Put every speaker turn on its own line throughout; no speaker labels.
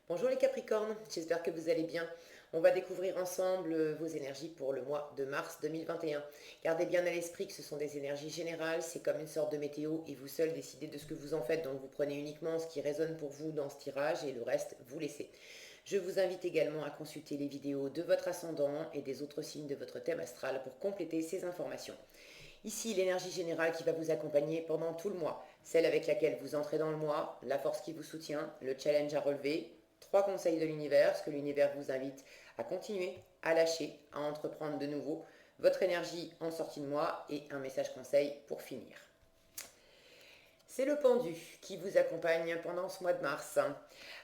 Bonjour les Capricornes, j'espère que vous allez bien. On va découvrir ensemble vos énergies pour le mois de mars 2021. Gardez bien à l'esprit que ce sont des énergies générales, c'est comme une sorte de météo et vous seul décidez de ce que vous en faites. Donc vous prenez uniquement ce qui résonne pour vous dans ce tirage et le reste vous laissez. Je vous invite également à consulter les vidéos de votre ascendant et des autres signes de votre thème astral pour compléter ces informations. Ici, l'énergie générale qui va vous accompagner pendant tout le mois, celle avec laquelle vous entrez dans le mois, la force qui vous soutient, le challenge à relever, 3 conseils de l'univers, ce que l'univers vous invite à continuer, à lâcher, à entreprendre de nouveau, votre énergie en sortie de mois et un message conseil pour finir. C'est le pendu qui vous accompagne pendant ce mois de mars.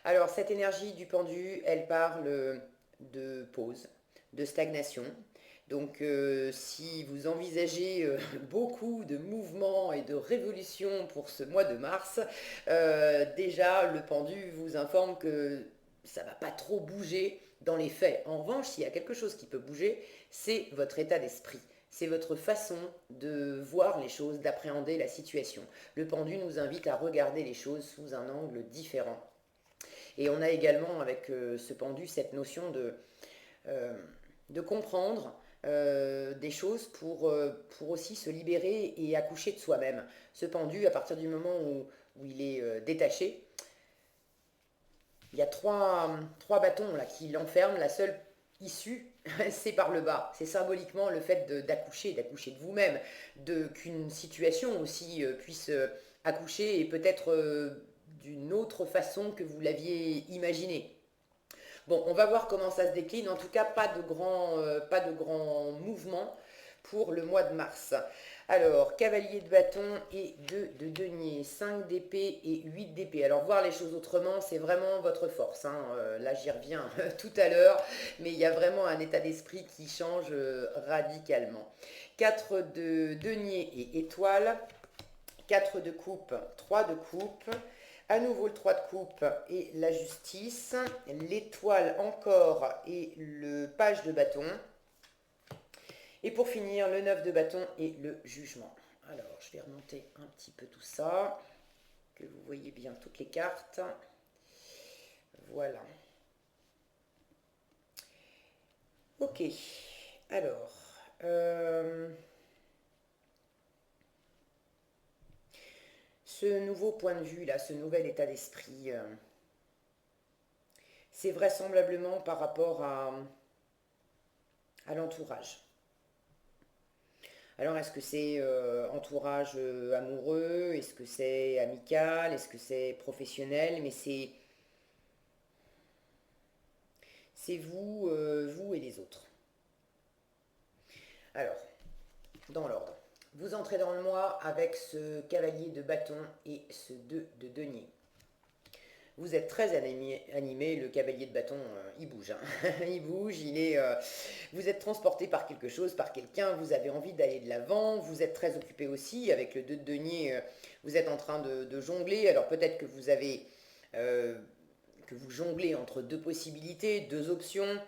Alors cette énergie du pendu, elle parle de pause, de stagnation. Donc si vous envisagez beaucoup de mouvements et de révolutions pour ce mois de mars, déjà le pendu vous informe que ça ne va pas trop bouger dans les faits. En revanche, s'il y a quelque chose qui peut bouger, c'est votre état d'esprit. C'est votre façon de voir les choses, d'appréhender la situation. Le pendu nous invite à regarder les choses sous un angle différent. Et on a également avec ce pendu cette notion euh, de comprendre des choses pour aussi se libérer et accoucher de soi-même. Ce pendu, à partir du moment où il est détaché, il y a trois bâtons là, qui l'enferment. La seule issue, c'est par le bas. C'est symboliquement le fait d'accoucher de vous-même, qu'une situation aussi puisse accoucher et peut-être d'une autre façon que vous l'aviez imaginé. Bon, on va voir comment ça se décline. En tout cas, pas de grands mouvements pour le mois de mars. Alors, cavalier de bâton et 2 de denier, 5 d'épée et 8 d'épée. Alors, voir les choses autrement, c'est vraiment votre force. Là, j'y reviens tout à l'heure, mais il y a vraiment un état d'esprit qui change radicalement. 4 de denier et étoile, 4 de coupe, 3 de coupe. À nouveau le 3 de coupe et la justice, l'étoile encore et le page de bâton. Et pour finir, le 9 de bâton et le jugement. Alors, je vais remonter un petit peu tout ça, que vous voyez bien toutes les cartes. Voilà. Ok. Alors, ce nouveau point de vue là, ce nouvel état d'esprit, c'est vraisemblablement par rapport à l'entourage. Alors, est-ce que c'est entourage amoureux? Est-ce que c'est amical? Est-ce que c'est professionnel? Mais c'est vous, vous et les autres. Alors, dans l'ordre. Vous entrez dans le mois avec ce cavalier de bâton et ce 2 de denier. Vous êtes très animé, le cavalier de bâton, il bouge. Il bouge, vous êtes transporté par quelque chose, par quelqu'un, vous avez envie d'aller de l'avant, vous êtes très occupé aussi, avec le 2 de denier, vous êtes en train de jongler, alors peut-être que que vous jonglez entre deux possibilités, deux options,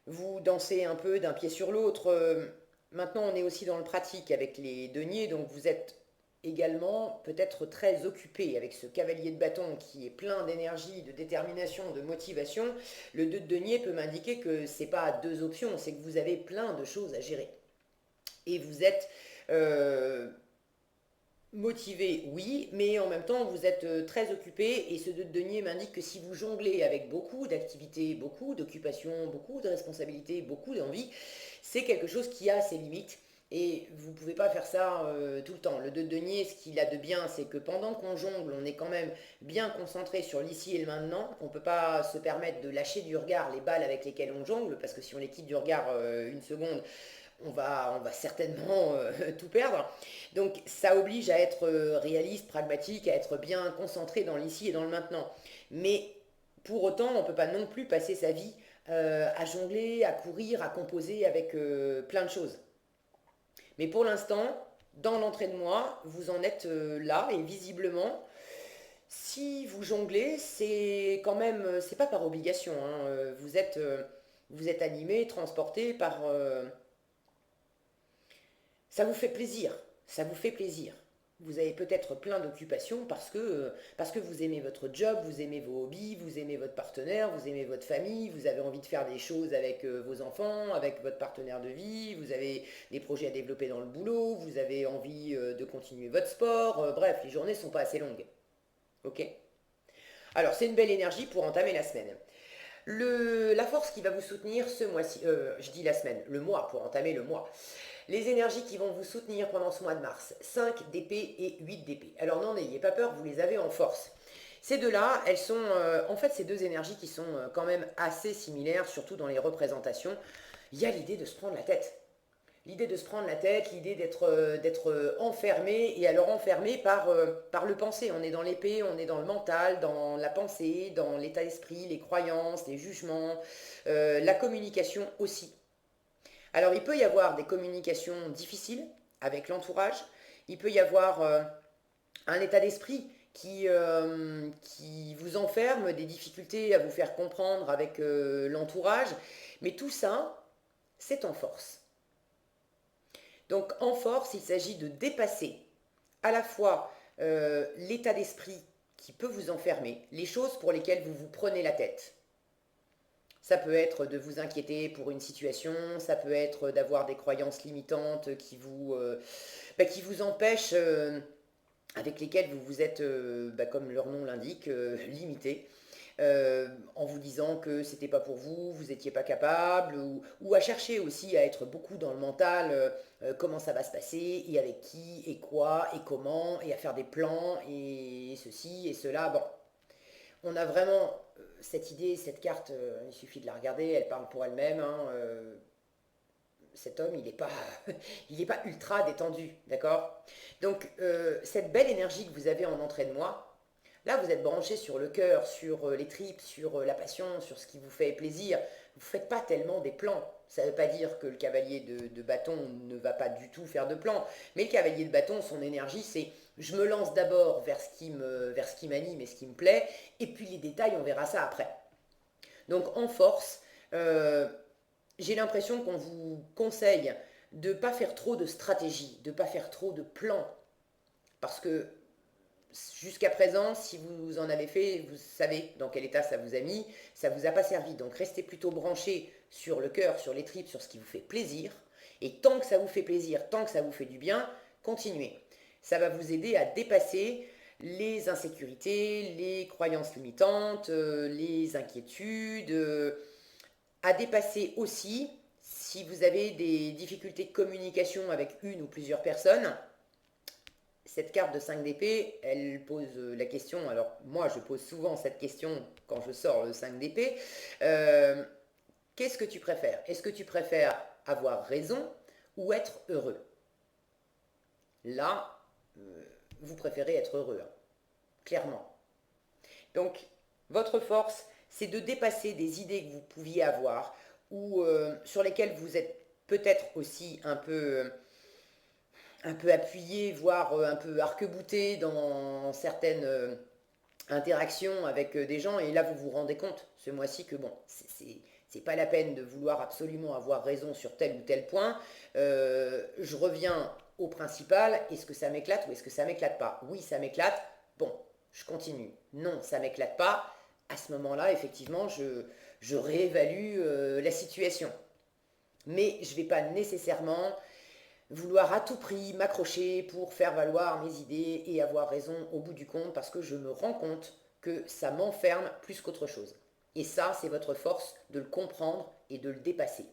vous dansez un peu d'un pied sur l'autre. Maintenant, on est aussi dans le pratique avec les deniers, donc vous êtes également peut-être très occupé avec ce cavalier de bâton qui est plein d'énergie, de détermination, de motivation. Le 2 de denier peut m'indiquer que c'est pas deux options, c'est que vous avez plein de choses à gérer. Et vous êtes motivé, oui, mais en même temps, vous êtes très occupé et ce 2 de denier m'indique que si vous jonglez avec beaucoup d'activités, beaucoup d'occupations, beaucoup de responsabilités, beaucoup d'envie, c'est quelque chose qui a ses limites. Et vous ne pouvez pas faire ça tout le temps. Le 2 de denier, ce qu'il a de bien, c'est que pendant qu'on jongle, on est quand même bien concentré sur l'ici et le maintenant. On ne peut pas se permettre de lâcher du regard les balles avec lesquelles on jongle, parce que si on les quitte du regard une seconde, on va certainement tout perdre. Donc ça oblige à être réaliste, pragmatique, à être bien concentré dans l'ici et dans le maintenant. Mais pour autant, on ne peut pas non plus passer sa vie à jongler, à courir, à composer avec plein de choses. Mais pour l'instant, dans l'entrée de mois, vous en êtes là et visiblement, si vous jonglez, c'est quand même, c'est pas par obligation. Vous êtes animé, transporté par, ça vous fait plaisir. Ça vous fait plaisir. Vous avez peut-être plein d'occupations parce que vous aimez votre job, vous aimez vos hobbies, vous aimez votre partenaire, vous aimez votre famille, vous avez envie de faire des choses avec vos enfants, avec votre partenaire de vie, vous avez des projets à développer dans le boulot, vous avez envie de continuer votre sport, bref, les journées ne sont pas assez longues. Ok? Alors, c'est une belle énergie pour entamer la semaine. La force qui va vous soutenir ce mois-ci, je dis la semaine, le mois, pour entamer le mois. Les énergies qui vont vous soutenir pendant ce mois de mars, 5 d'épée et 8 d'épée. Alors n'en ayez pas peur, vous les avez en force. Ces deux-là, elles sont, en fait, ces deux énergies qui sont quand même assez similaires, surtout dans les représentations. Il y a l'idée de se prendre la tête. L'idée de se prendre la tête, l'idée d'être enfermé, et alors enfermé par le penser. On est dans l'épée, on est dans le mental, dans la pensée, dans l'état d'esprit, les croyances, les jugements, la communication aussi. Alors il peut y avoir des communications difficiles avec l'entourage, il peut y avoir un état d'esprit qui vous enferme, des difficultés à vous faire comprendre avec l'entourage, mais tout ça, c'est en force. Donc en force, il s'agit de dépasser à la fois l'état d'esprit qui peut vous enfermer, les choses pour lesquelles vous vous prenez la tête. Ça peut être de vous inquiéter pour une situation, ça peut être d'avoir des croyances limitantes qui vous empêchent, avec lesquelles vous vous êtes, comme leur nom l'indique, limité, en vous disant que c'était pas pour vous, vous n'étiez pas capable, ou à chercher aussi à être beaucoup dans le mental, comment ça va se passer, et avec qui, et quoi, et comment, et à faire des plans, et ceci, et cela. Bon, on a vraiment cette idée, cette carte, il suffit de la regarder, elle parle pour elle-même. Hein, cet homme, il n'est pas, il est pas ultra détendu, d'accord. Donc, cette belle énergie que vous avez en entrée de moi, là, vous êtes branché sur le cœur, sur les tripes, sur la passion, sur ce qui vous fait plaisir. Vous ne faites pas tellement des plans. Ça ne veut pas dire que le cavalier de bâton ne va pas du tout faire de plans. Mais le cavalier de bâton, son énergie, c'est je me lance d'abord vers ce qui m'anime et ce qui me plaît, et puis les détails, on verra ça après. Donc en force, j'ai l'impression qu'on vous conseille de ne pas faire trop de stratégie, de ne pas faire trop de plans. Parce que jusqu'à présent, si vous en avez fait, vous savez dans quel état ça vous a mis, ça ne vous a pas servi. Donc restez plutôt branché sur le cœur, sur les tripes, sur ce qui vous fait plaisir. Et tant que ça vous fait plaisir, tant que ça vous fait du bien, continuez. Ça va vous aider à dépasser les insécurités, les croyances limitantes, les inquiétudes, à dépasser aussi si vous avez des difficultés de communication avec une ou plusieurs personnes. Cette carte de 5 d'épée, elle pose la question, alors moi je pose souvent cette question quand je sors le 5 d'épée, euh, qu'est-ce que tu préfères? Est-ce que tu préfères avoir raison ou être heureux? Là, vous préférez être heureux, hein, clairement. Donc, votre force, c'est de dépasser des idées que vous pouviez avoir ou sur lesquelles vous êtes peut-être aussi un peu appuyé, voire un peu arc-bouté dans certaines interactions avec des gens. Et là, vous vous rendez compte ce mois-ci que bon, c'est pas la peine de vouloir absolument avoir raison sur tel ou tel point. Je reviens au principal. Est-ce que ça m'éclate ou est-ce que ça m'éclate pas? Oui, ça m'éclate. Bon, je continue. Non, ça m'éclate pas. À ce moment-là, effectivement, je réévalue la situation. Mais je ne vais pas nécessairement vouloir à tout prix m'accrocher pour faire valoir mes idées et avoir raison au bout du compte parce que je me rends compte que ça m'enferme plus qu'autre chose. Et ça, c'est votre force de le comprendre et de le dépasser.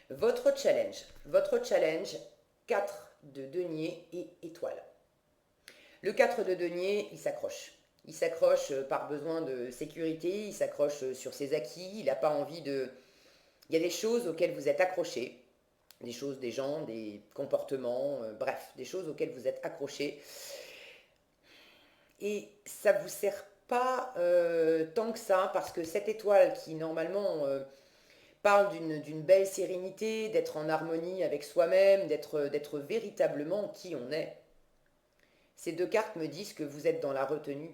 Votre challenge 4 de denier et étoile. Le 4 de denier, il s'accroche. Il s'accroche par besoin de sécurité, il s'accroche sur ses acquis, il n'a pas envie de... Il y a des choses auxquelles vous êtes accroché, des choses, des gens, des comportements, bref, des choses auxquelles vous êtes accroché. Et ça ne vous sert pas tant que ça, parce que cette étoile qui normalement parle d'une belle sérénité, d'être en harmonie avec soi-même, d'être véritablement qui on est, ces deux cartes me disent que vous êtes dans la retenue.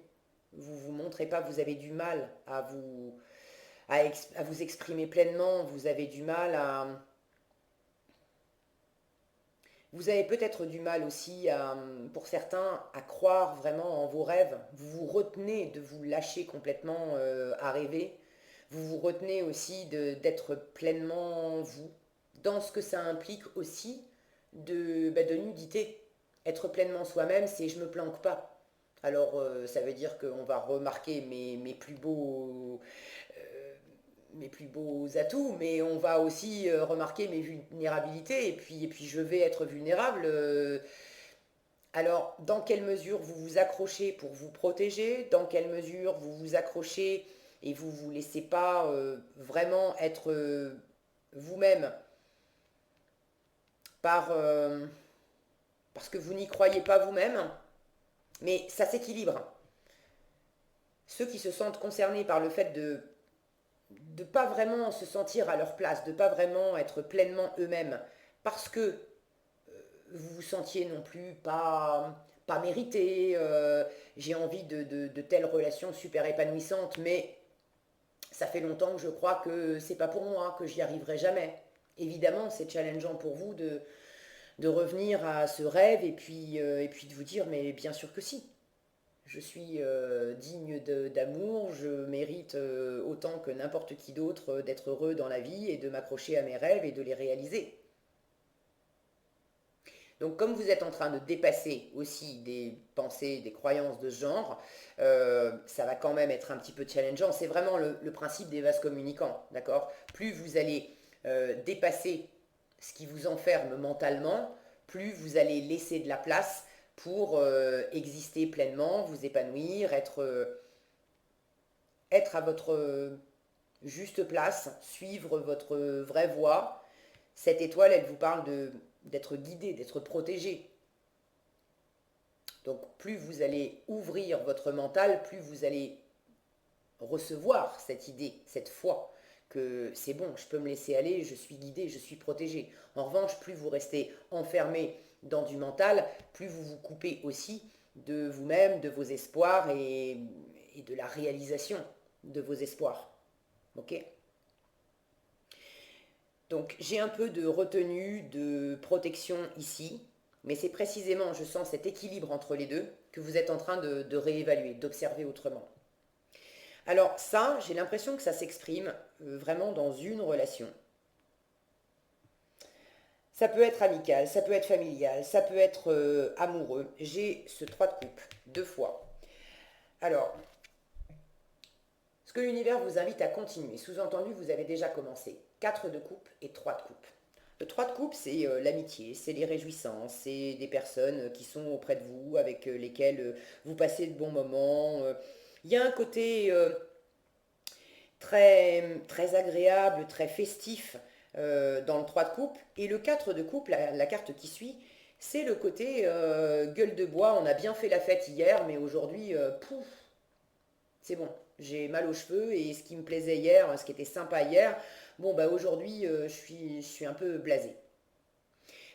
Vous ne vous montrez pas, vous avez du mal à vous exprimer pleinement, vous avez du mal Vous avez peut-être du mal aussi, pour certains, à croire vraiment en vos rêves. Vous vous retenez de vous lâcher complètement à rêver. Vous vous retenez aussi d'être pleinement vous, dans ce que ça implique aussi de nudité. Être pleinement soi-même, c'est je me planque pas. Alors, ça veut dire qu'on va remarquer mes plus beaux atouts, mais on va aussi remarquer mes vulnérabilités, et puis je vais être vulnérable. Alors, dans quelle mesure vous vous accrochez pour vous protéger? Dans quelle mesure vous vous accrochez et vous vous laissez pas vraiment être vous-même par, parce que vous n'y croyez pas vous-même? Mais ça s'équilibre. Ceux qui se sentent concernés par le fait de ne pas vraiment se sentir à leur place, de ne pas vraiment être pleinement eux-mêmes, parce que vous vous sentiez non plus pas mérité, j'ai envie de telles relations super épanouissantes, mais ça fait longtemps que je crois que c'est pas pour moi, que j'y arriverai jamais. Évidemment, c'est challengeant pour vous de revenir à ce rêve et puis de vous dire, mais bien sûr que si. Je suis digne d'amour, je mérite autant que n'importe qui d'autre d'être heureux dans la vie et de m'accrocher à mes rêves et de les réaliser. Donc comme vous êtes en train de dépasser aussi des pensées, des croyances de ce genre, ça va quand même être un petit peu challengeant. C'est vraiment le principe des vases communicants, d'accord? Plus vous allez dépasser ce qui vous enferme mentalement, plus vous allez laisser de la place pour exister pleinement, vous épanouir, être à votre juste place, suivre votre vraie voie. Cette étoile, elle vous parle d'être guidé, d'être protégé. Donc plus vous allez ouvrir votre mental, plus vous allez recevoir cette idée, cette foi que c'est bon, je peux me laisser aller, je suis guidé, je suis protégé. En revanche, plus vous restez enfermé dans du mental, plus vous vous coupez aussi de vous-même, de vos espoirs et de la réalisation de vos espoirs. Ok? Donc j'ai un peu de retenue, de protection ici, mais c'est précisément, je sens cet équilibre entre les deux que vous êtes en train de réévaluer, d'observer autrement. Alors ça, j'ai l'impression que ça s'exprime vraiment dans une relation. Ça peut être amical, ça peut être familial, ça peut être amoureux. J'ai ce 3 de coupe, 2 fois. Alors, ce que l'univers vous invite à continuer, sous-entendu, vous avez déjà commencé. 4 de coupe et 3 de coupe. Le 3 de coupe, c'est l'amitié, c'est les réjouissances, c'est des personnes qui sont auprès de vous, avec lesquelles vous passez de bons moments. Il y a un côté très, très agréable, très festif dans le 3 de coupe. Et le 4 de coupe, la carte qui suit, c'est le côté gueule de bois. On a bien fait la fête hier, mais aujourd'hui, pouf, c'est bon. J'ai mal aux cheveux et ce qui me plaisait hier, ce qui était sympa hier, bon bah aujourd'hui je suis un peu blasé.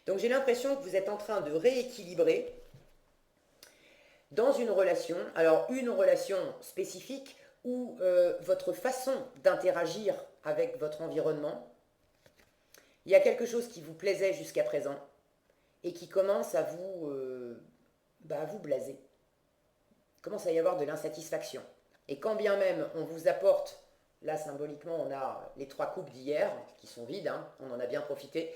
Donc j'ai l'impression que vous êtes en train de rééquilibrer dans une relation, alors une relation spécifique où votre façon d'interagir avec votre environnement, il y a quelque chose qui vous plaisait jusqu'à présent et qui commence à vous blaser. Il commence à y avoir de l'insatisfaction. Et quand bien même on vous apporte, là symboliquement on a les 3 coupes d'hier qui sont vides, hein, on en a bien profité,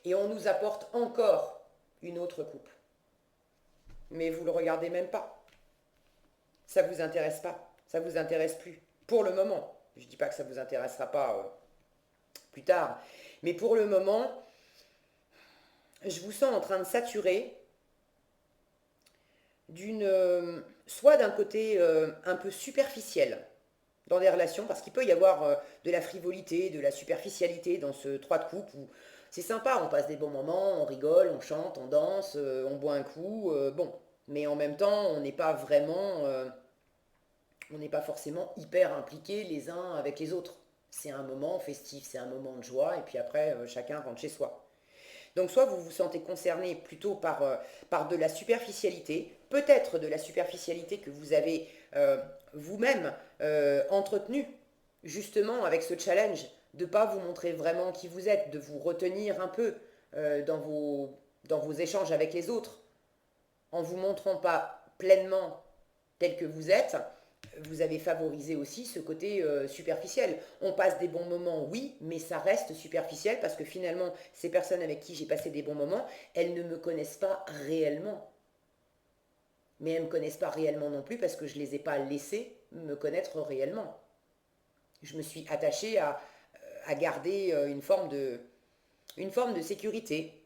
et on nous apporte encore une autre coupe. Mais vous ne le regardez même pas. Ça ne vous intéresse pas. Ça ne vous intéresse plus. Pour le moment. Je ne dis pas que ça ne vous intéressera pas plus tard. Mais pour le moment, je vous sens en train de saturer soit d'un côté un peu superficiel dans des relations, parce qu'il peut y avoir de la frivolité, de la superficialité dans ce 3 de coupe où c'est sympa, on passe des bons moments, on rigole, on chante, on danse, on boit un coup, bon. Mais en même temps, on n'est pas forcément hyper impliqués les uns avec les autres. C'est un moment festif, c'est un moment de joie, et puis après, chacun rentre chez soi. Donc soit vous vous sentez concerné plutôt par de la superficialité, peut-être de la superficialité que vous avez vous-même entretenue, justement avec ce challenge, de ne pas vous montrer vraiment qui vous êtes, de vous retenir un peu dans dans vos échanges avec les autres, en vous montrant pas pleinement tel que vous êtes, vous avez favorisé aussi ce côté superficiel. On passe des bons moments, oui, mais ça reste superficiel parce que finalement, ces personnes avec qui j'ai passé des bons moments, elles ne me connaissent pas réellement. Mais elles ne me connaissent pas réellement non plus parce que je ne les ai pas laissées me connaître réellement. Je me suis attachée à garder une forme de sécurité.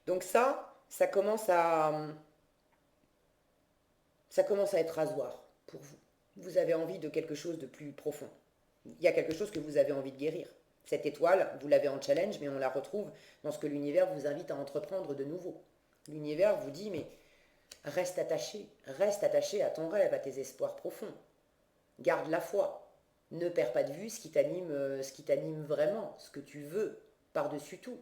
Donc ça commence à être rasoir pour vous. Vous avez envie de quelque chose de plus profond. Il y a quelque chose que vous avez envie de guérir. Cette étoile, vous l'avez en challenge, mais on la retrouve dans ce que l'univers vous invite à entreprendre de nouveau. L'univers vous dit, mais reste attaché à ton rêve, à tes espoirs profonds. Garde la foi. Ne perds pas de vue ce qui t'anime vraiment, ce que tu veux, par-dessus tout.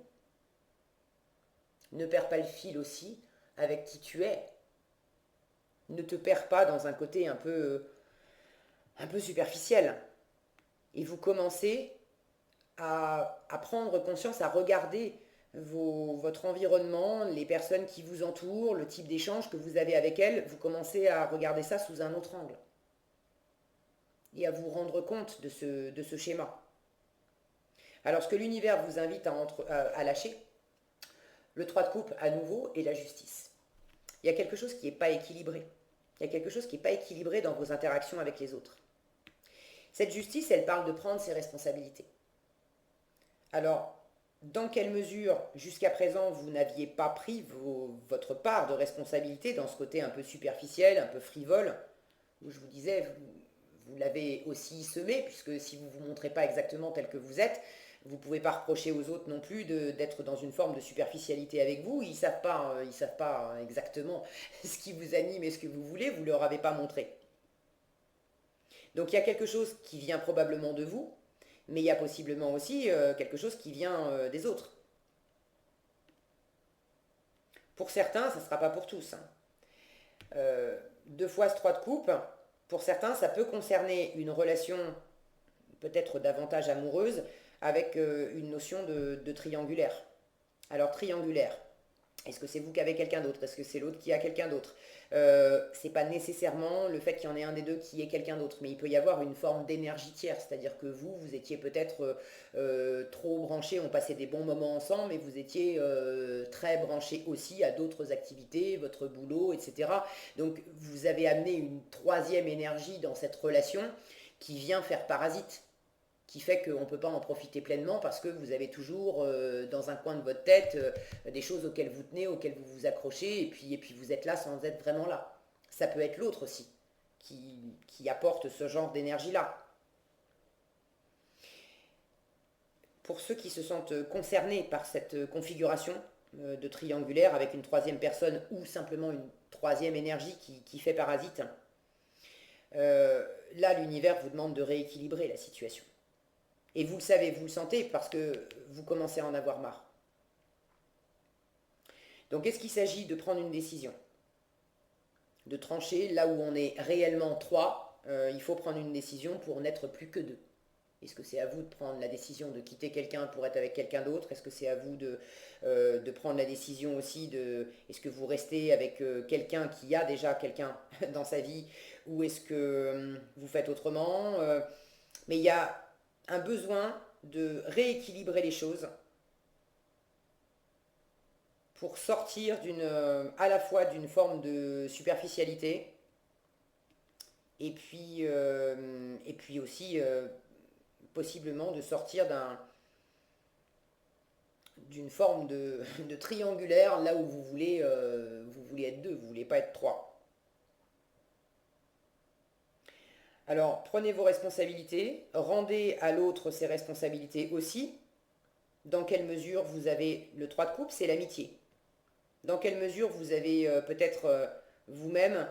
Ne perds pas le fil aussi avec qui tu es. Ne te perds pas dans un côté un peu superficiel. Et vous commencez à prendre conscience, à regarder votre environnement, les personnes qui vous entourent, le type d'échange que vous avez avec elles, vous commencez à regarder ça sous un autre angle. Et à vous rendre compte de ce schéma. Alors ce que l'univers vous invite à lâcher, le 3 de coupe à nouveau et la justice. Il y a quelque chose qui n'est pas équilibré. Il y a quelque chose qui n'est pas équilibré dans vos interactions avec les autres. Cette justice, elle parle de prendre ses responsabilités. Alors, dans quelle mesure, jusqu'à présent, vous n'aviez pas pris votre part de responsabilité dans ce côté un peu superficiel, un peu frivole, où je vous disais, vous l'avez aussi semé, puisque si vous ne vous montrez pas exactement tel que vous êtes, vous ne pouvez pas reprocher aux autres non plus d'être dans une forme de superficialité avec vous. Ils ne savent pas exactement ce qui vous anime et ce que vous voulez, vous ne leur avez pas montré. Donc il y a quelque chose qui vient probablement de vous, mais il y a possiblement aussi quelque chose qui vient des autres. Pour certains, ça ne sera pas pour tous. 2 fois ce 3 de coupe, pour certains, ça peut concerner une relation peut-être davantage amoureuse avec une notion de triangulaire. Alors triangulaire, est-ce que c'est vous qui avez quelqu'un d'autre? Est-ce que c'est l'autre qui a quelqu'un d'autre? C'est pas nécessairement le fait qu'il y en ait un des deux qui ait quelqu'un d'autre, mais il peut y avoir une forme d'énergie tierce, c'est-à-dire que vous étiez peut-être trop branchés, on passait des bons moments ensemble, mais vous étiez très branchés aussi à d'autres activités, votre boulot, etc. Donc vous avez amené une troisième énergie dans cette relation qui vient faire parasite, qui fait qu'on ne peut pas en profiter pleinement parce que vous avez toujours dans un coin de votre tête des choses auxquelles vous tenez, auxquelles vous vous accrochez, et puis vous êtes là sans être vraiment là. Ça peut être l'autre aussi qui apporte ce genre d'énergie-là. Pour ceux qui se sentent concernés par cette configuration de triangulaire avec une troisième personne ou simplement une troisième énergie qui fait parasite, là l'univers vous demande de rééquilibrer la situation. Et vous le savez, vous le sentez parce que vous commencez à en avoir marre. Donc est-ce qu'il s'agit de prendre une décision? De trancher là où on est réellement 3, il faut prendre une décision pour n'être plus que 2. Est-ce que c'est à vous de prendre la décision de quitter quelqu'un pour être avec quelqu'un d'autre? Est-ce que c'est à vous de prendre la décision aussi de... Est-ce que vous restez avec quelqu'un qui a déjà quelqu'un dans sa vie? Ou est-ce que vous faites autrement? Mais il y a un besoin de rééquilibrer les choses pour sortir à la fois d'une forme de superficialité et puis aussi possiblement de sortir d'une forme de triangulaire là où vous voulez être 2, vous ne voulez pas être 3. Alors, prenez vos responsabilités, rendez à l'autre ses responsabilités aussi. Dans quelle mesure vous avez le 3 de coupe, c'est l'amitié. Dans quelle mesure vous avez peut-être vous-même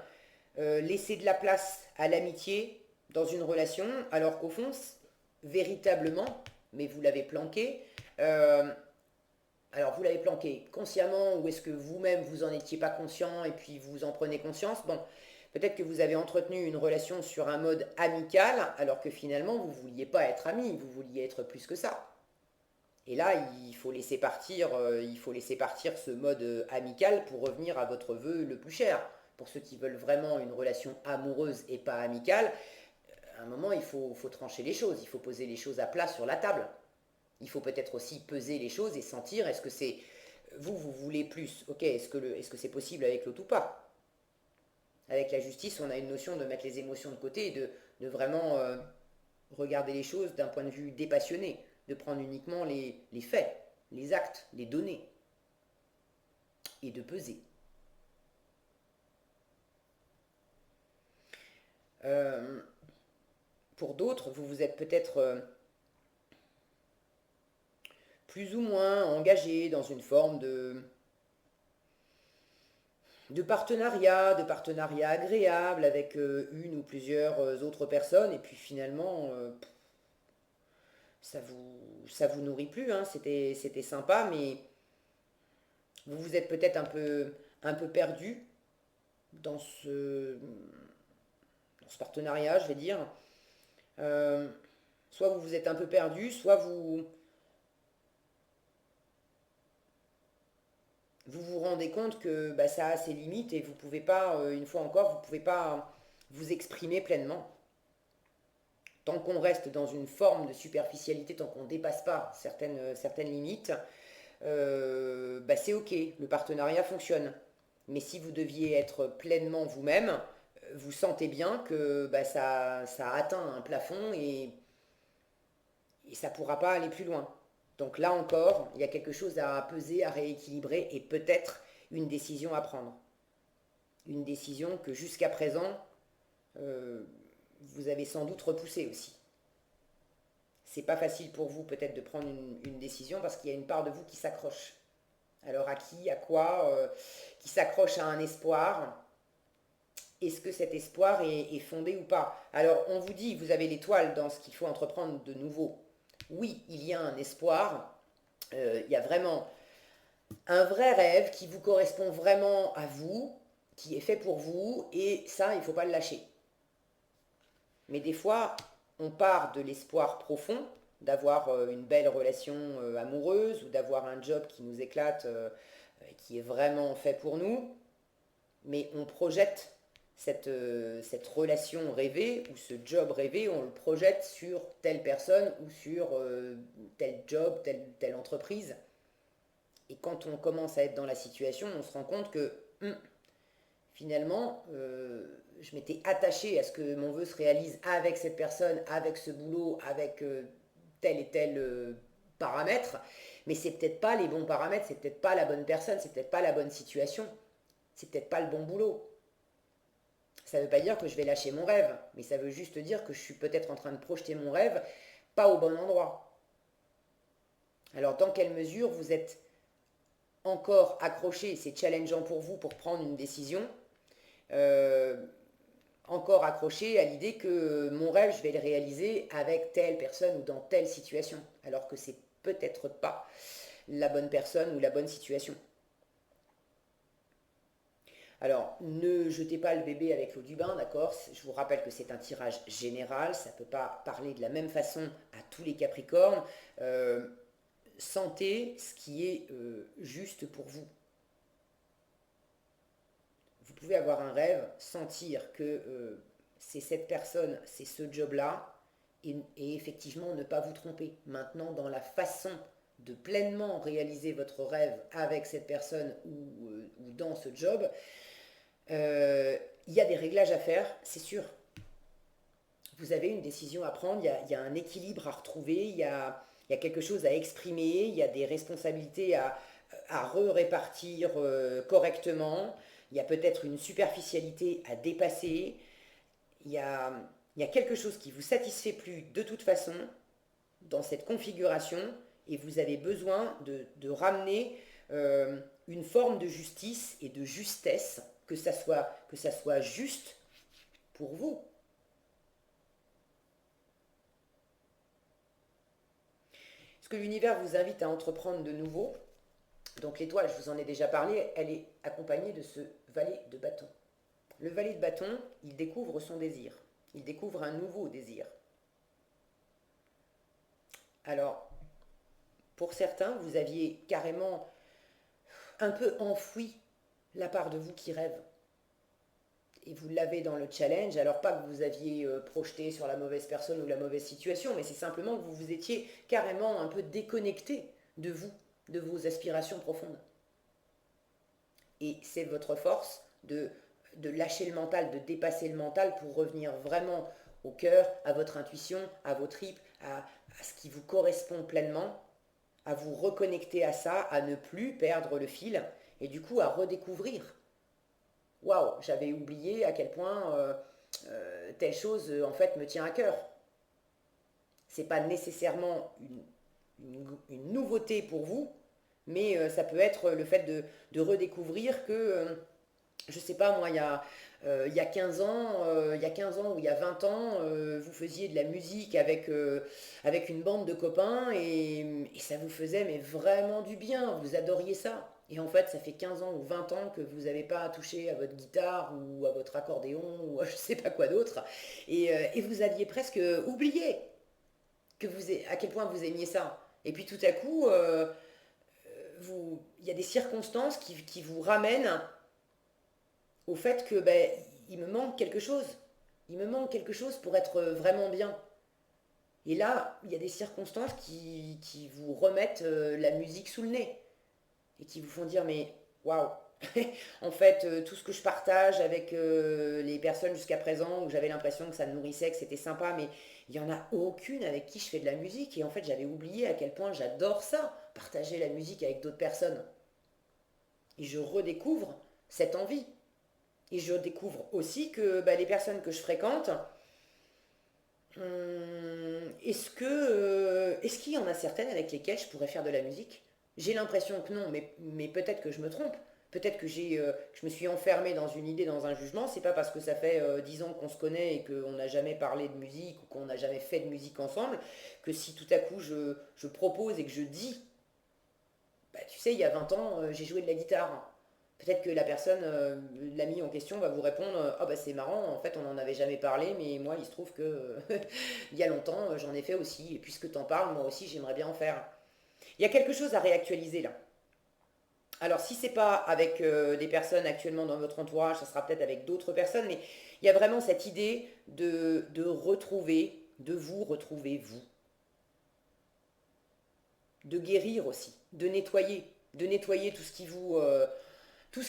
laissé de la place à l'amitié dans une relation, alors qu'au fond, véritablement, mais vous l'avez planqué. Alors, vous l'avez planqué consciemment ou est-ce que vous-même vous en étiez pas conscient et puis vous en prenez conscience? Bon. Peut-être que vous avez entretenu une relation sur un mode amical, alors que finalement, vous ne vouliez pas être amis, vous vouliez être plus que ça.
Et là, il faut laisser partir ce mode amical pour revenir à votre vœu le plus cher. Pour ceux qui veulent vraiment une relation amoureuse et pas amicale, à un moment, faut trancher les choses, il faut poser les choses à plat sur la table. Il faut peut-être aussi peser les choses et sentir, est-ce que c'est... vous voulez plus, ok, est-ce que c'est possible avec l'autre ou pas? Avec la justice, on a une notion de mettre les émotions de côté et de vraiment regarder les choses d'un point de vue dépassionné, de prendre uniquement les faits, les actes, les données, et de peser. Euh, pour d'autres, vous vous êtes peut-être plus ou moins engagé dans une forme de partenariat agréable avec une ou plusieurs autres personnes, et puis finalement, ça vous nourrit plus, hein. C'était sympa, mais vous vous êtes peut-être un peu perdu dans dans ce partenariat, je vais dire. Euh, Soit vous vous êtes un peu perdu, soit vous vous rendez compte que bah, ça a ses limites et vous pouvez pas, une fois encore, vous pouvez pas vous exprimer pleinement. Tant qu'on reste dans une forme de superficialité, tant qu'on ne dépasse pas certaines limites, bah, c'est ok, le partenariat fonctionne. Mais si vous deviez être pleinement vous-même, vous sentez bien que bah, ça a atteint un plafond et ça ne pourra pas aller plus loin. Donc là encore, il y a quelque chose à peser, à rééquilibrer et peut-être une décision à prendre. Une décision que jusqu'à présent, euh, vous avez sans doute repoussée aussi. C'est pas facile pour vous peut-être de prendre une décision parce qu'il y a une part de vous qui s'accroche. Alors à qui, à quoi, qui s'accroche à un espoir. Est-ce que cet espoir est fondé ou pas? Alors on vous dit, vous avez l'étoile dans ce qu'il faut entreprendre de nouveau. Oui, il y a un espoir, il y a vraiment un vrai rêve qui vous correspond vraiment à vous, qui est fait pour vous, et ça, il ne faut pas le lâcher. Mais des fois, on part de l'espoir profond d'avoir une belle relation amoureuse ou d'avoir un job qui nous éclate, qui est vraiment fait pour nous, mais on projette cette relation rêvée ou ce job rêvé, on le projette sur telle personne ou sur tel job, telle entreprise. Et quand on commence à être dans la situation, on se rend compte que finalement, je m'étais attachée à ce que mon vœu se réalise avec cette personne, avec ce boulot, avec tel et tel paramètre, mais c'est peut-être pas les bons paramètres, c'est peut-être pas la bonne personne, c'est peut-être pas la bonne situation, c'est peut-être pas le bon boulot. Ça ne veut pas dire que je vais lâcher mon rêve, mais ça veut juste dire que je suis peut-être en train de projeter mon rêve pas au bon endroit. Alors dans quelle mesure vous êtes encore accroché, c'est challengeant pour vous pour prendre une décision, euh, encore accroché à l'idée que mon rêve, je vais le réaliser avec telle personne ou dans telle situation, alors que c'est peut-être pas la bonne personne ou la bonne situation. Alors, ne jetez pas le bébé avec l'eau du bain, d'accord? Je vous rappelle que c'est un tirage général, ça ne peut pas parler de la même façon à tous les Capricornes. Euh, Sentez ce qui est juste pour vous. Vous pouvez avoir un rêve, sentir que c'est cette personne, c'est ce job-là, et effectivement ne pas vous tromper. Maintenant, dans la façon de pleinement réaliser votre rêve avec cette personne ou dans ce job, il y a des réglages à faire, c'est sûr. Vous avez une décision à prendre, il y a un équilibre à retrouver, il y a quelque chose à exprimer, il y a des responsabilités à répartir correctement, il y a peut-être une superficialité à dépasser, il y a, il y a quelque chose qui ne vous satisfait plus de toute façon dans cette configuration et vous avez besoin ramener une forme de justice et de justesse, que ça soit juste pour vous. Ce que l'univers vous invite à entreprendre de nouveau, donc l'étoile, je vous en ai déjà parlé, elle est accompagnée de ce valet de bâton. Le valet de bâton, il découvre son désir. Il découvre un nouveau désir. Alors, Pour certains, vous aviez carrément un peu enfoui la part de vous qui rêve. Et vous l'avez dans le challenge, alors pas que vous aviez projeté sur la mauvaise personne ou la mauvaise situation, mais c'est simplement que vous vous étiez carrément un peu déconnecté de vous, de vos aspirations profondes. Et c'est votre force de lâcher le mental, de dépasser le mental pour revenir vraiment au cœur, à votre intuition, à vos tripes, à ce qui vous correspond pleinement, à vous reconnecter à ça, à ne plus perdre le fil et du coup à redécouvrir. Waouh, j'avais oublié à quel point telle chose en fait me tient à cœur. C'est pas nécessairement une nouveauté pour vous, mais ça peut être le fait de redécouvrir que je sais pas moi, il y a 15 ans, il y a 15 ans ou il y a 20 ans, vous faisiez de la musique avec une bande de copains et ça vous faisait mais vraiment du bien, vous adoriez ça. Et en fait, ça fait 15 ans ou 20 ans que vous n'avez pas touché à votre guitare ou à votre accordéon ou à je sais pas quoi d'autre. Et vous aviez presque oublié à quel point vous aimiez ça. Et puis tout à coup, il y a des circonstances qui vous ramènent au fait que ben, il me manque quelque chose. Il me manque quelque chose pour être vraiment bien. Et là, il y a des circonstances qui vous remettent la musique sous le nez et qui vous font dire mais waouh, en fait tout ce que je partage avec les personnes jusqu'à présent où j'avais l'impression que ça me nourrissait, que c'était sympa, mais il n'y en a aucune avec qui je fais de la musique et en fait j'avais oublié à quel point j'adore ça, partager la musique avec d'autres personnes. Et je redécouvre cette envie. Et je découvre aussi que bah, les personnes que je fréquente, est-ce qu'il y en a certaines avec lesquelles je pourrais faire de la musique? J'ai l'impression que non, mais peut-être que je me trompe. Peut-être que je me suis enfermée dans une idée, dans un jugement. C'est pas parce que ça fait 10 ans qu'on se connaît et qu'on n'a jamais parlé de musique ou qu'on n'a jamais fait de musique ensemble que si tout à coup je propose et que je dis, bah, tu sais, il y a 20 ans, j'ai joué de la guitare. Peut-être que la personne, l'ami en question, va vous répondre ah bah c'est marrant, en fait on n'en avait jamais parlé, mais moi il se trouve que il y a longtemps j'en ai fait aussi, et puisque t'en parles, moi aussi j'aimerais bien en faire. Il y a quelque chose à réactualiser là. Alors si c'est pas avec des personnes actuellement dans votre entourage, ça sera peut-être avec d'autres personnes, mais il y a vraiment cette idée de retrouver, de vous retrouver vous, de guérir aussi, de nettoyer tout ce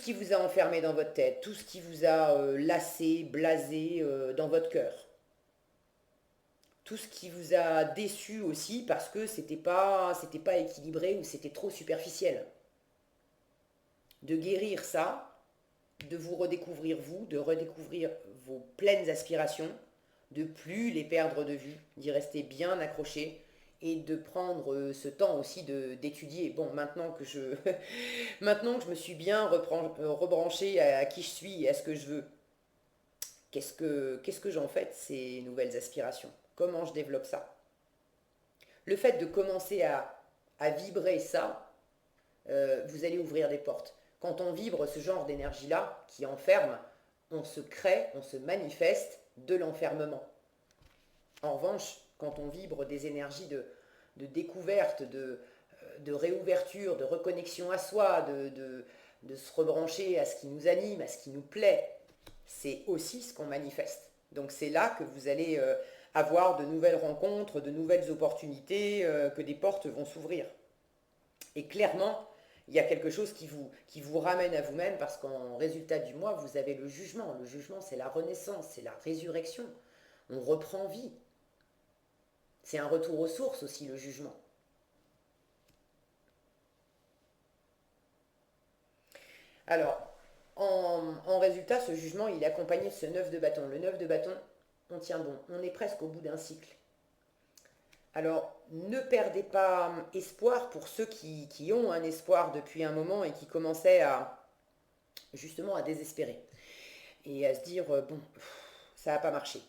qui vous a enfermé dans votre tête, tout ce qui vous a lassé, blasé dans votre cœur, tout ce qui vous a déçu aussi parce que c'était pas équilibré ou c'était trop superficiel. De guérir ça, de vous redécouvrir vous, de redécouvrir vos pleines aspirations, de plus les perdre de vue, d'y rester bien accroché et de prendre ce temps aussi d'étudier. Bon, maintenant que je me suis bien rebranché à qui je suis et à ce que je veux, qu'est-ce que j'en fais de ces nouvelles aspirations? Comment je développe ça? Le fait de commencer à vibrer ça, vous allez ouvrir des portes. Quand on vibre ce genre d'énergie-là qui enferme, on se crée, on se manifeste de l'enfermement. En revanche, quand on vibre des énergies de découverte, de réouverture, de reconnexion à soi, de se rebrancher à ce qui nous anime, à ce qui nous plaît, c'est aussi ce qu'on manifeste. Donc c'est là que vous allez avoir de nouvelles rencontres, de nouvelles opportunités, que des portes vont s'ouvrir. Et clairement, il y a quelque chose qui vous ramène à vous-même parce qu'en résultat du mois, vous avez le jugement. Le jugement, c'est la renaissance, c'est la résurrection. On reprend vie. C'est un retour aux sources aussi, le jugement. Alors, en résultat, ce jugement, il est accompagné de ce 9 de bâton. Le 9 de bâton, on tient bon. On est presque au bout d'un cycle. Alors, ne perdez pas espoir pour ceux qui ont un espoir depuis un moment et qui commençaient justement à désespérer et à se dire, bon, ça n'a pas marché.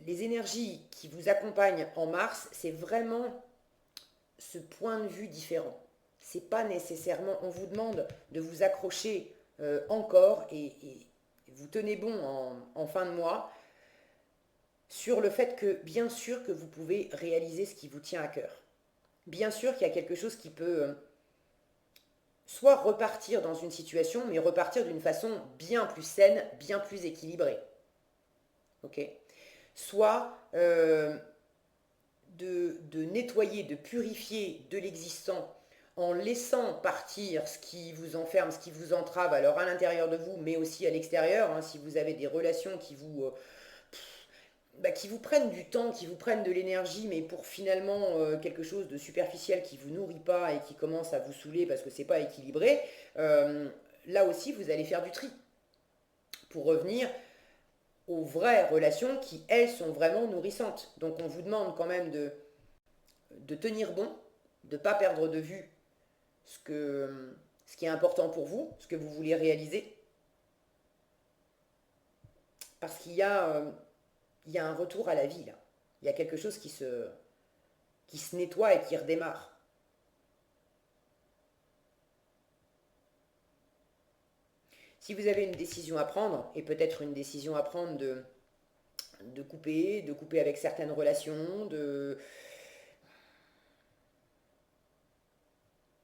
Les énergies qui vous accompagnent en mars, c'est vraiment ce point de vue différent. C'est pas nécessairement, on vous demande de vous accrocher encore et vous tenez bon en fin de mois, sur le fait que bien sûr que vous pouvez réaliser ce qui vous tient à cœur. Bien sûr qu'il y a quelque chose qui peut soit repartir dans une situation, mais repartir d'une façon bien plus saine, bien plus équilibrée. Ok. Soit de nettoyer, de purifier de l'existant en laissant partir ce qui vous enferme, ce qui vous entrave, alors à l'intérieur de vous, mais aussi à l'extérieur, hein, si vous avez des relations qui vous prennent du temps, qui vous prennent de l'énergie, mais pour finalement quelque chose de superficiel qui vous nourrit pas et qui commence à vous saouler parce que c'est pas équilibré, là aussi vous allez faire du tri pour revenir aux vraies relations qui, elles, sont vraiment nourrissantes. Donc on vous demande quand même de tenir bon, de ne pas perdre de vue ce qui est important pour vous, ce que vous voulez réaliser. Parce il y a un retour à la vie, là. Il y a quelque chose qui se nettoie et qui redémarre. Si vous avez une décision à prendre, et peut-être une décision à prendre de couper avec certaines relations,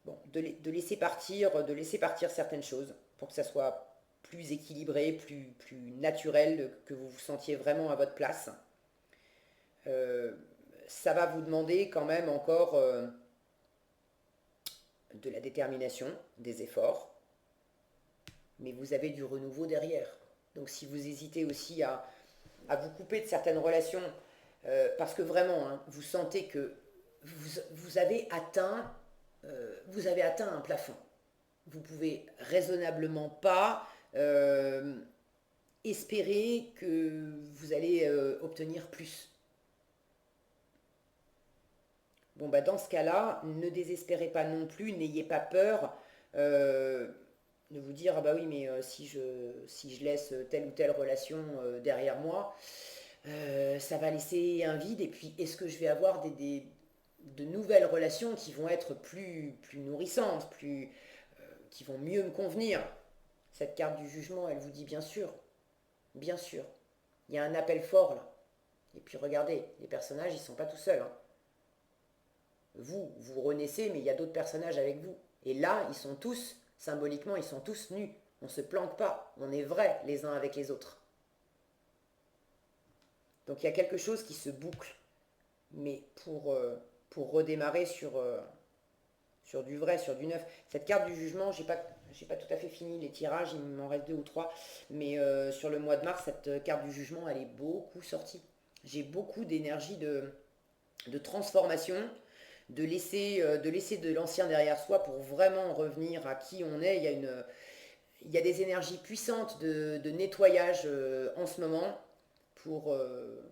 bon, de laisser partir certaines choses pour que ça soit plus équilibré, plus naturel, que vous vous sentiez vraiment à votre place. Euh, Ça va vous demander quand même encore de la détermination, des efforts, mais vous avez du renouveau derrière. Donc si vous hésitez aussi à vous couper de certaines relations, parce que vraiment, hein, vous sentez que vous avez atteint un plafond. Vous pouvez raisonnablement pas espérer que vous allez obtenir plus. Bon, bah dans ce cas-là, ne désespérez pas non plus, n'ayez pas peur de vous dire, ah bah oui, mais si je laisse telle ou telle relation derrière moi, ça va laisser un vide, et puis est-ce que je vais avoir de nouvelles relations qui vont être plus nourrissantes, qui vont mieux me convenir? Cette carte du jugement, elle vous dit bien sûr, bien sûr. Il y a un appel fort là. Et puis regardez, les personnages, ils ne sont pas tout seuls, hein. Vous renaissez, mais il y a d'autres personnages avec vous. Et là, ils sont tous, symboliquement, ils sont tous nus. On ne se planque pas, on est vrais les uns avec les autres. Donc il y a quelque chose qui se boucle, mais pour redémarrer sur du vrai, sur du neuf. Cette carte du jugement, j'ai pas tout à fait fini les tirages, il m'en reste deux ou trois, mais sur le mois de mars, cette carte du jugement, elle est beaucoup sortie. J'ai beaucoup d'énergie de transformation, de laisser de l'ancien derrière soi pour vraiment revenir à qui on est. Il y a des énergies puissantes de nettoyage en ce moment pour, euh,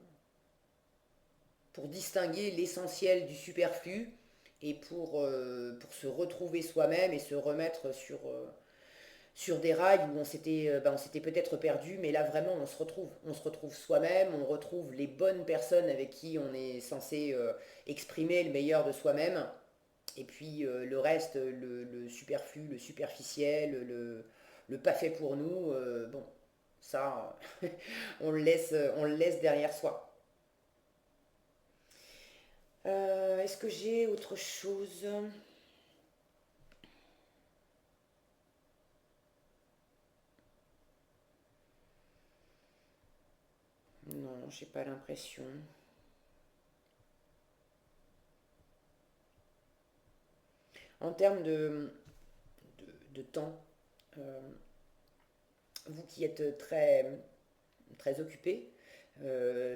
pour distinguer l'essentiel du superflu et pour se retrouver soi-même et se remettre sur des rails où on s'était peut-être perdu, mais là vraiment on se retrouve. On se retrouve soi-même, on retrouve les bonnes personnes avec qui on est censé exprimer le meilleur de soi-même. Et puis le reste, le superflu, le superficiel, le pas fait pour nous, bon, ça, on le laisse derrière soi. Est-ce que j'ai autre chose? Non, j'ai pas l'impression. En termes de temps, euh, vous qui êtes très occupé,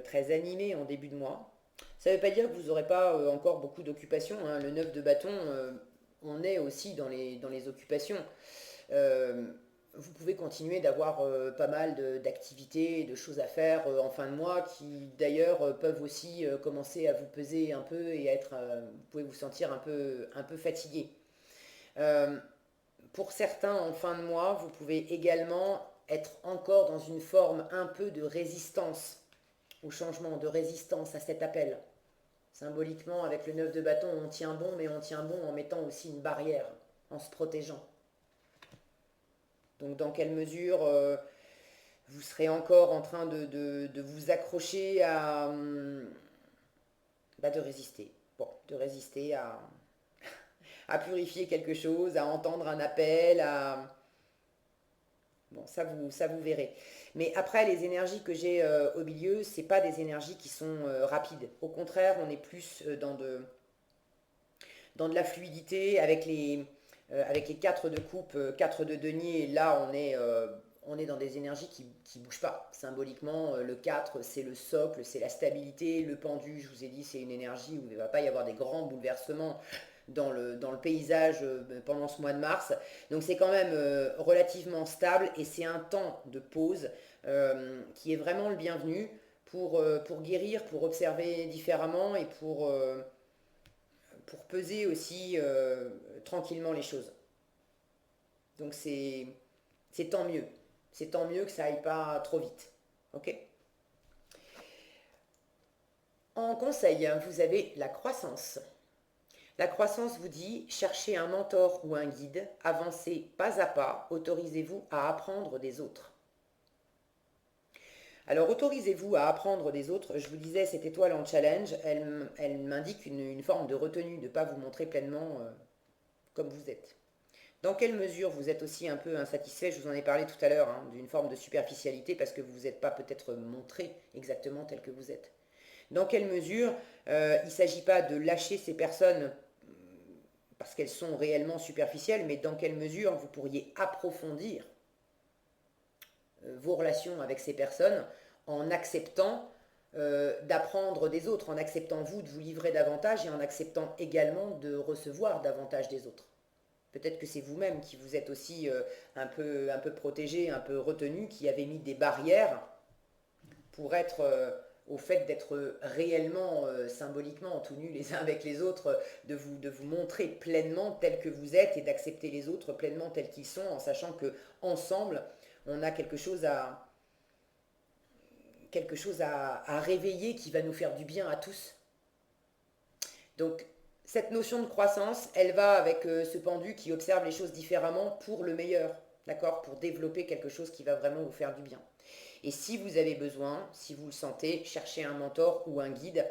très animé en début de mois, ça ne veut pas dire que vous n'aurez pas encore beaucoup d'occupations, hein. Le 9 de bâton, on est aussi dans les occupations. Euh, Vous pouvez continuer d'avoir pas mal d'activités, de choses à faire en fin de mois qui d'ailleurs peuvent aussi commencer à vous peser un peu et vous pouvez vous sentir un peu fatigué. Euh, pour certains, en fin de mois, vous pouvez également être encore dans une forme un peu de résistance au changement, de résistance à cet appel. Symboliquement, avec le 9 de bâton, on tient bon, mais on tient bon en mettant aussi une barrière, en se protégeant. Donc dans quelle mesure vous serez encore en train de vous accrocher de résister. Bon, de résister à purifier quelque chose, à entendre un appel, Bon, ça vous verrez. Mais après, les énergies que j'ai au milieu, c'est pas des énergies qui sont rapides. Au contraire, on est plus dans de la fluidité avec les 4 de coupe, 4 de denier. Là, on est dans des énergies qui bougent pas. Symboliquement, le 4, c'est le socle, c'est la stabilité. Le pendu, je vous ai dit, c'est une énergie où il ne va pas y avoir des grands bouleversements dans le paysage pendant ce mois de mars. Donc c'est quand même relativement stable et c'est un temps de pause qui est vraiment le bienvenu pour guérir, pour observer différemment et pour peser aussi tranquillement les choses. Donc c'est tant mieux. C'est tant mieux que ça aille pas trop vite. Ok? En conseil, vous avez la croissance. La croissance vous dit, cherchez un mentor ou un guide, avancez pas à pas, autorisez-vous à apprendre des autres. Alors autorisez-vous à apprendre des autres, je vous disais, cette étoile en challenge, elle m'indique une forme de retenue, de ne pas vous montrer pleinement comme vous êtes. Dans quelle mesure vous êtes aussi un peu insatisfait, je vous en ai parlé tout à l'heure, hein, d'une forme de superficialité parce que vous n'êtes pas peut-être montré exactement tel que vous êtes. Dans quelle mesure il ne s'agit pas de lâcher ces personnes parce qu'elles sont réellement superficielles, mais dans quelle mesure vous pourriez approfondir vos relations avec ces personnes en acceptant d'apprendre des autres, en acceptant vous de vous livrer davantage et en acceptant également de recevoir davantage des autres. Peut-être que c'est vous-même qui vous êtes aussi un peu protégé, un peu retenu, qui avez mis des barrières pour être au fait d'être réellement, symboliquement, tout nus les uns avec les autres, de vous montrer pleinement tel que vous êtes et d'accepter les autres pleinement tels qu'ils sont, en sachant que ensemble, on a quelque chose à réveiller qui va nous faire du bien à tous. Donc, cette notion de croissance, elle va avec ce pendu qui observe les choses différemment pour le meilleur, d'accord? Pour développer quelque chose qui va vraiment vous faire du bien. Et si vous avez besoin, si vous le sentez, cherchez un mentor ou un guide.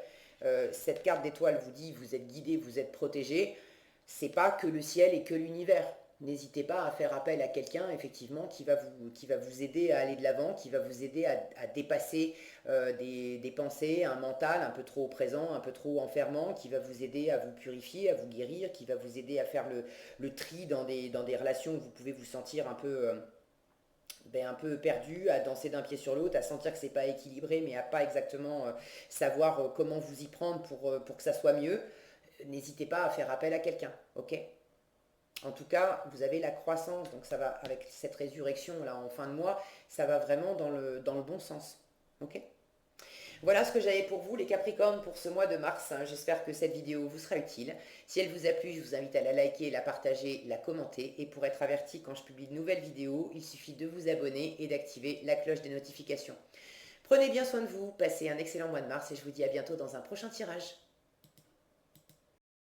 Cette carte d'étoile vous dit vous êtes guidé, vous êtes protégé. C'est pas que le ciel et que l'univers. N'hésitez pas à faire appel à quelqu'un, effectivement, qui va vous aider à aller de l'avant, qui va vous aider à dépasser des pensées, un mental un peu trop présent, un peu trop enfermant, qui va vous aider à vous purifier, à vous guérir, qui va vous aider à faire le tri dans des relations où vous pouvez vous sentir un peu perdu, à danser d'un pied sur l'autre, à sentir que c'est pas équilibré, mais à pas exactement savoir comment vous y prendre pour que ça soit mieux. N'hésitez pas à faire appel à quelqu'un, ok? En tout cas, vous avez la croissance, donc ça va, avec cette résurrection là en fin de mois, ça va vraiment dans le bon sens. Ok? Voilà ce que j'avais pour vous les Capricornes pour ce mois de mars. J'espère que cette vidéo vous sera utile. Si elle vous a plu, je vous invite à la liker, la partager, la commenter. Et pour être averti quand je publie de nouvelles vidéos, il suffit de vous abonner et d'activer la cloche des notifications. Prenez bien soin de vous, passez un excellent mois de mars et je vous dis à bientôt dans un prochain tirage.